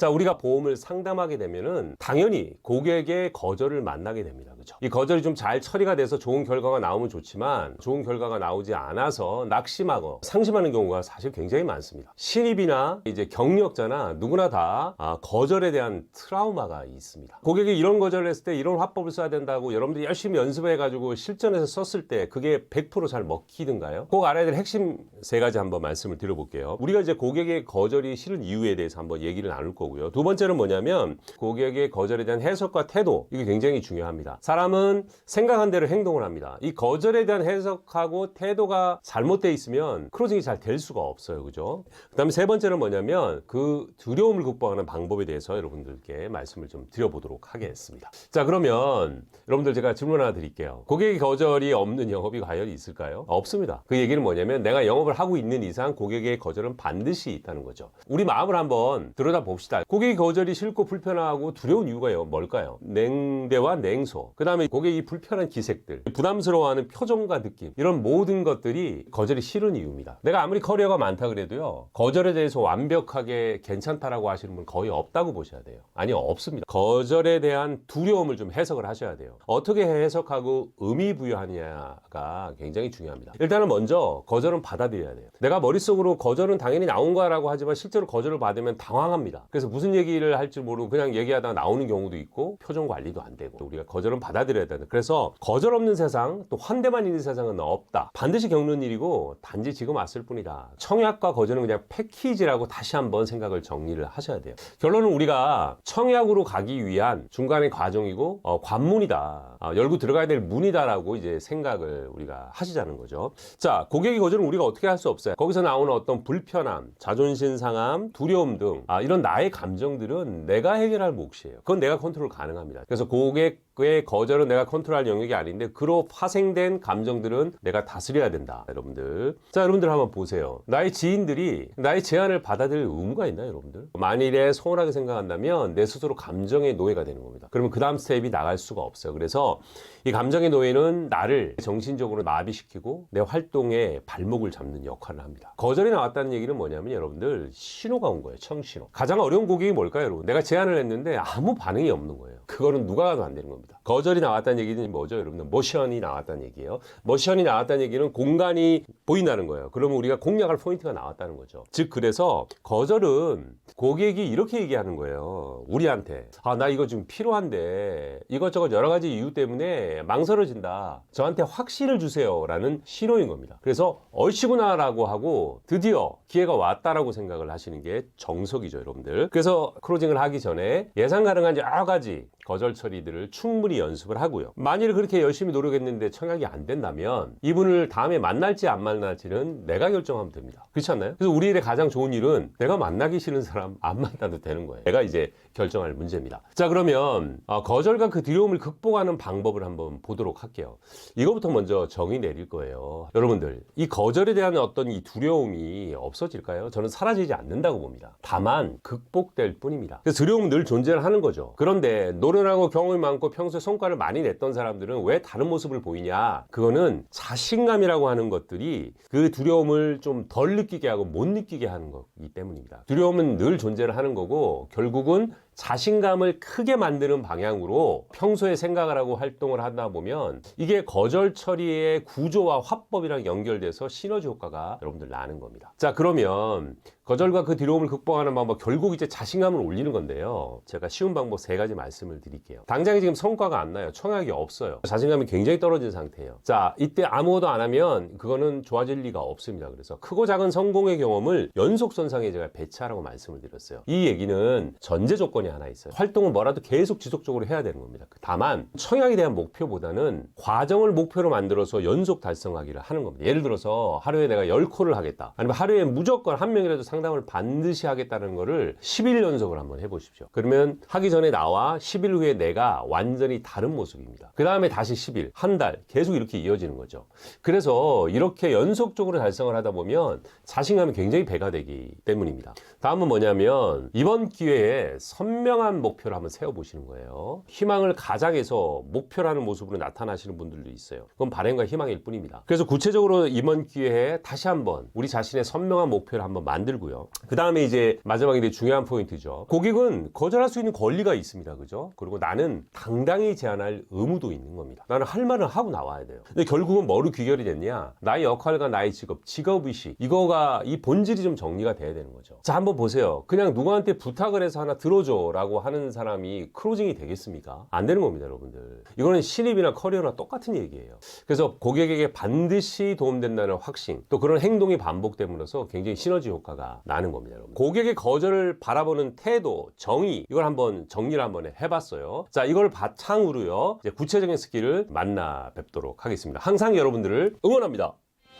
자, 우리가 보험을 상담하게 되면은 당연히 고객의 거절을 만나게 됩니다. 그죠? 이 거절이 좀 잘 처리가 돼서 좋은 결과가 나오면 좋지만 좋은 결과가 나오지 않아서 낙심하고 상심하는 경우가 사실 굉장히 많습니다. 신입이나 이제 경력자나 누구나 다 거절에 대한 트라우마가 있습니다. 고객이 이런 거절을 했을 때 이런 화법을 써야 된다고 여러분들이 열심히 연습해가지고 실전에서 썼을 때 그게 100% 잘 먹히던가요? 꼭 알아야 될 핵심 3가지 한번 말씀을 드려볼게요. 우리가 이제 고객의 거절이 싫은 이유에 대해서 한번 얘기를 나눌 거고요. 두 번째는 뭐냐면 고객의 거절에 대한 해석과 태도, 이게 굉장히 중요합니다. 사람은 생각한 대로 행동을 합니다. 이 거절에 대한 해석하고 태도가 잘못되어 있으면 클로징이 잘 될 수가 없어요. 그죠? 그 다음에 3번째는 뭐냐면 그 두려움을 극복하는 방법에 대해서 여러분들께 말씀을 좀 드려보도록 하겠습니다. 자, 그러면 여러분들 제가 질문 하나 드릴게요. 고객의 거절이 없는 영업이 과연 있을까요? 없습니다. 그 얘기는 뭐냐면 내가 영업을 하고 있는 이상 고객의 거절은 반드시 있다는 거죠. 우리 마음을 한번 들여다봅시다. 고객의 거절이 싫고 불편하고 두려운 이유가 뭘까요? 냉대와 냉소, 그 다음에 고객이 불편한 기색들, 부담스러워하는 표정과 느낌, 이런 모든 것들이 거절이 싫은 이유입니다. 내가 아무리 커리어가 많다 그래도요, 거절에 대해서 완벽하게 괜찮다라고 하시는 분 거의 없다고 보셔야 돼요. 아니, 없습니다. 거절에 대한 두려움을 좀 해석을 하셔야 돼요. 어떻게 해석하고 의미 부여하느냐가 굉장히 중요합니다. 일단은 먼저 거절은 받아들여야 돼요. 내가 머릿속으로 거절은 당연히 나온 거라고 하지만 실제로 거절을 받으면 당황합니다. 그래서 무슨 얘기를 할지 모르고 그냥 얘기하다가 나오는 경우도 있고 표정 관리도 안 되고, 우리가 거절은 받아들여야 된다. 그래서 거절 없는 세상, 또 환대만 있는 세상은 없다. 반드시 겪는 일이고 단지 지금 왔을 뿐이다. 청약과 거절은 그냥 패키지라고 다시 한번 생각을 정리를 하셔야 돼요. 결론은 우리가 청약으로 가기 위한 중간의 과정이고 관문이다. 열고 들어가야 될 문이다라고 이제 생각을 우리가 하시자는 거죠. 자, 고객의 거절은 우리가 어떻게 할 수 없어요. 거기서 나오는 어떤 불편함, 자존심 상함, 두려움 등 이런 나의 감정들은 내가 해결할 몫이에요. 그건 내가 컨트롤 가능합니다. 그래서 고객의 거절은 내가 컨트롤할 영역이 아닌데 그로 파생된 감정들은 내가 다스려야 된다. 여러분들, 자, 여러분들 한번 보세요. 나의 지인들이 나의 제안을 받아들일 의무가 있나요? 여러분들, 만일에 소홀하게 생각한다면 내 스스로 감정의 노예가 되는 겁니다. 그러면 그 다음 스텝이 나갈 수가 없어요. 그래서 이 감정의 노예는 나를 정신적으로 마비시키고 내 활동에 발목을 잡는 역할을 합니다. 거절이 나왔다는 얘기는 뭐냐면 여러분들, 신호가 온 거예요. 청신호. 가장 어려운 고객이 뭘까요, 여러분? 내가 제안을 했는데 아무 반응이 없는 거예요. 그거는 누가 가도 안 되는 겁니다. 거절이 나왔다는 얘기는 뭐죠, 여러분들? 모션이 나왔다는 얘기예요. 모션이 나왔다는 얘기는 공간이 보인다는 거예요. 그러면 우리가 공략할 포인트가 나왔다는 거죠. 즉, 그래서 거절은 고객이 이렇게 얘기하는 거예요. 우리한테, 나 이거 지금 필요한데 이것저것 여러 가지 이유 때문에 망설여진다. 저한테 확신을 주세요 라는 신호인 겁니다. 그래서 얼씨구나 라고 하고 드디어 기회가 왔다라고 생각을 하시는 게 정석이죠, 여러분들. 그래서 클로징을 하기 전에 예상 가능한 여러 가지 거절 처리들을 충분히 연습을 하고요. 만일 그렇게 열심히 노력했는데 청약이 안 된다면 이분을 다음에 만날지 안 만날지는 내가 결정하면 됩니다. 그렇지 않나요? 그래서 우리 일의 가장 좋은 일은 내가 만나기 싫은 사람 안 만나도 되는 거예요. 내가 이제 결정할 문제입니다. 자, 그러면 거절과 그 두려움을 극복하는 방법을 한번 보도록 할게요. 이거부터 먼저 정의 내릴 거예요. 여러분들, 이 거절에 대한 어떤 이 두려움이 없어질까요? 저는 사라지지 않는다고 봅니다. 다만 극복될 뿐입니다. 그래서 두려움은 늘 존재를 하는 거죠. 그런데 노련하고 경험이 많고 평소에 성과를 많이 냈던 사람들은 왜 다른 모습을 보이냐? 그거는 자신감이라고 하는 것들이 그 두려움을 좀 덜 느끼게 하고 못 느끼게 하는 거기 때문입니다. 두려움은 늘 존재를 하는 거고 결국은 자신감을 크게 만드는 방향으로 평소에 생각을 하고 활동을 하다 보면 이게 거절 처리의 구조와 화법이랑 연결돼서 시너지 효과가 여러분들 나는 겁니다. 자, 그러면 거절과 그 두려움을 극복하는 방법, 결국 이제 자신감을 올리는 건데요. 제가 쉬운 방법 3가지 말씀을 드릴게요. 당장에 지금 성과가 안 나요. 청약이 없어요. 자신감이 굉장히 떨어진 상태예요. 자, 이때 아무것도 안 하면 그거는 좋아질 리가 없습니다. 그래서 크고 작은 성공의 경험을 연속선상에 제가 배치하라고 말씀을 드렸어요. 이 얘기는 전제 조건이 하나 있어요. 활동은 뭐라도 계속 지속적으로 해야 되는 겁니다. 다만 청약에 대한 목표보다는 과정을 목표로 만들어서 연속 달성하기를 하는 겁니다. 예를 들어서 하루에 내가 10콜을 하겠다. 아니면 하루에 무조건 한 명이라도 상담을 반드시 하겠다는 거를 10일 연속을 한번 해보십시오. 그러면 하기 전에 나와 10일 후에 내가 완전히 다른 모습입니다. 그 다음에 다시 10일, 한 달 계속 이렇게 이어지는 거죠. 그래서 이렇게 연속적으로 달성을 하다 보면 자신감이 굉장히 배가 되기 때문입니다. 다음은 뭐냐면 이번 기회에 선명 선명한 목표를 한번 세워보시는 거예요. 희망을 가장해서 목표라는 모습으로 나타나시는 분들도 있어요. 그건 바람과 희망일 뿐입니다. 그래서 구체적으로 이번 기회에 다시 한번 우리 자신의 선명한 목표를 한번 만들고요. 그 다음에 이제 마지막에 중요한 포인트죠. 고객은 거절할 수 있는 권리가 있습니다. 그죠? 그리고 나는 당당히 제안할 의무도 있는 겁니다. 나는 할 말은 하고 나와야 돼요. 근데 결국은 뭐로 귀결이 됐냐? 나의 역할과 나의 직업의식. 이거가 이 본질이 좀 정리가 돼야 되는 거죠. 자, 한번 보세요. 그냥 누구한테 부탁을 해서 하나 들어줘 라고 하는 사람이 클로징이 되겠습니까? 안 되는 겁니다, 여러분들. 이거는 신입이나 커리어나 똑같은 얘기예요. 그래서 고객에게 반드시 도움된다는 확신, 또 그런 행동이 반복됨으로써 굉장히 시너지 효과가 나는 겁니다, 여러분. 고객의 거절을 바라보는 태도, 정의, 이걸 한번 정리를 한번 해봤어요. 자, 이걸 바탕으로요, 이제 구체적인 스킬을 만나 뵙도록 하겠습니다. 항상 여러분들을 응원합니다.